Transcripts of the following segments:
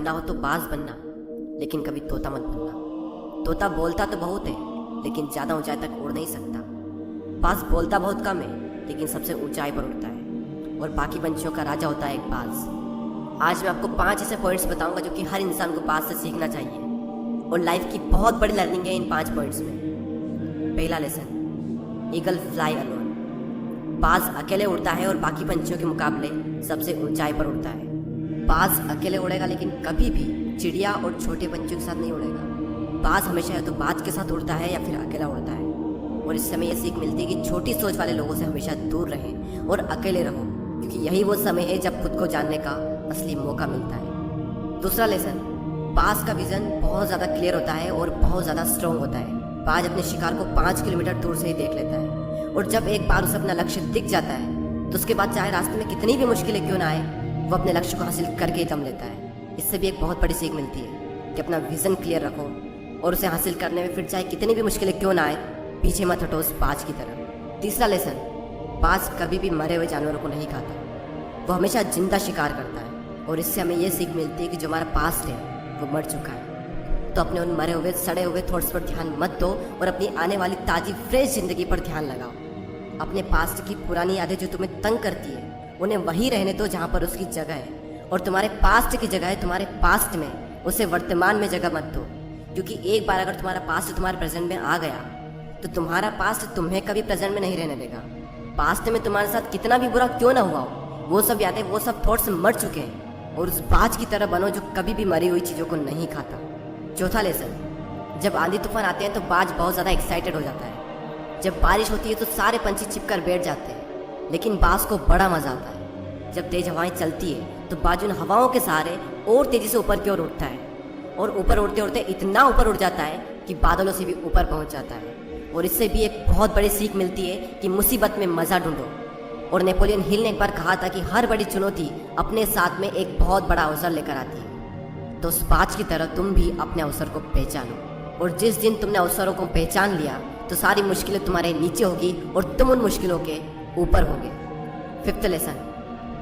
बनना हो तो बाज बनना, लेकिन कभी तोता मत बनना। तोता बोलता तो बहुत है, लेकिन ज़्यादा ऊंचाई तक उड़ नहीं सकता। बाज बोलता बहुत कम है, लेकिन सबसे ऊंचाई पर उड़ता है और बाकी पंछियों का राजा होता है एक बाज। आज मैं आपको 5 ऐसे पॉइंट्स बताऊंगा जो कि हर इंसान को बाज से सीखना चाहिए, और लाइफ की बहुत बड़ी लर्निंग है इन 5 पॉइंट्स में। पहला लेसन, ईगल फ्लाई अलोन। बाज अकेले उड़ता है और बाकी पंछियों के मुकाबले सबसे ऊंचाई पर उड़ता है। बाज अकेले उड़ेगा, लेकिन कभी भी चिड़िया और छोटे पंछियों के साथ नहीं उड़ेगा। बाज हमेशा या तो बाज के साथ उड़ता है या फिर अकेला उड़ता है। और इससे हमें यह सीख मिलती है कि छोटी सोच वाले लोगों से हमेशा दूर रहें और अकेले रहो, क्योंकि यही वो समय है जब खुद को जानने का असली मौका मिलता है। दूसरा लेसन, बाज का विजन बहुत ज़्यादा क्लियर होता है और बहुत ज़्यादा स्ट्रॉन्ग होता है। बाज अपने शिकार को 5 किलोमीटर दूर से ही देख लेता है, और जब एक बार उसे अपना लक्ष्य दिख जाता है तो उसके बाद चाहे रास्ते में कितनी भी मुश्किलें क्यों ना आए, वो अपने लक्ष्य को हासिल करके ही दम लेता है। इससे भी एक बहुत बड़ी सीख मिलती है कि अपना विजन क्लियर रखो और उसे हासिल करने में फिर चाहे कितनी भी मुश्किलें क्यों ना आए, पीछे मत हटो उस बाज की तरफ। तीसरा लेसन, बाज कभी भी मरे हुए जानवरों को नहीं खाता, वो हमेशा जिंदा शिकार करता है। और इससे हमें यह सीख मिलती है कि जो हमारा पास्ट है वो मर चुका है, तो अपने उन मरे हुए सड़े हुए थॉट्स पर ध्यान मत दो और अपनी आने वाली ताज़ी फ्रेश जिंदगी पर ध्यान लगाओ। अपने पास्ट की पुरानी यादें जो तुम्हें तंग करती है, उन्हें वहीं रहने दो जहाँ पर उसकी जगह है, और तुम्हारे पास्ट की जगह है तुम्हारे पास्ट में, उसे वर्तमान में जगह मत दो। क्योंकि एक बार अगर तुम्हारा पास्ट तुम्हारे प्रेजेंट में आ गया तो तुम्हारा पास्ट तुम्हें कभी प्रेजेंट में नहीं रहने देगा। पास्ट में तुम्हारे साथ कितना भी बुरा क्यों ना हुआ हो, वो सब यादें, वो सब थॉट्स मर चुके हैं, और उस बाज की तरह बनो जो कभी भी मरी हुई चीज़ों को नहीं खाता। चौथा लेसन, जब आंधी तूफान आते हैं तो बाज बहुत ज़्यादा एक्साइटेड हो जाता है। जब बारिश होती है तो सारे पंछी छिपकर बैठ जाते हैं, लेकिन बाज को बड़ा मजा आता है। जब तेज हवाएं चलती है तो बाज उन हवाओं के सहारे और तेजी से ऊपर की ओर उठता है, और ऊपर उड़ते उड़ते इतना ऊपर उड़ जाता है कि बादलों से भी ऊपर पहुंच जाता है। और इससे भी एक बहुत बड़ी सीख मिलती है कि मुसीबत में मजा ढूंढो। और नेपोलियन हिल ने एक बार कहा था कि हर बड़ी चुनौती अपने साथ में एक बहुत बड़ा अवसर लेकर आती है। तो उस बाज की तरह तुम भी अपने अवसर को पहचानो, और जिस दिन तुमने अवसरों को पहचान लिया तो सारी मुश्किलें तुम्हारे नीचे होगी और तुम उन मुश्किलों के ऊपर होगे। फिफ्थ लेसन,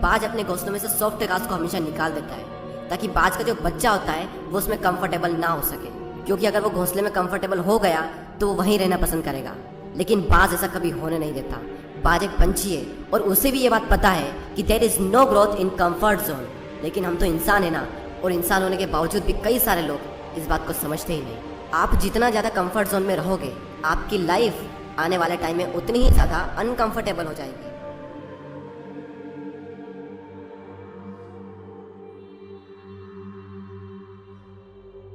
बाज अपने घोंसलों में से सॉफ्ट घास को हमेशा निकाल देता है, ताकि बाज का जो बच्चा होता है वो उसमें कंफर्टेबल ना हो सके। क्योंकि अगर वो घोंसले में कंफर्टेबल हो गया तो वो वहीं रहना पसंद करेगा, लेकिन बाज ऐसा कभी होने नहीं देता। बाज एक पंछी है और उसे भी ये बात पता है कि there is no growth in comfort zone. लेकिन हम तो इंसान है ना, और इंसान होने के बावजूद भी कई सारे लोग इस बात को समझते ही नहीं। आप जितना ज़्यादा कंफर्ट जोन में रहोगे, आपकी लाइफ आने वाले टाइम में उतनी ही ज़्यादा अनकंफर्टेबल हो जाएगी।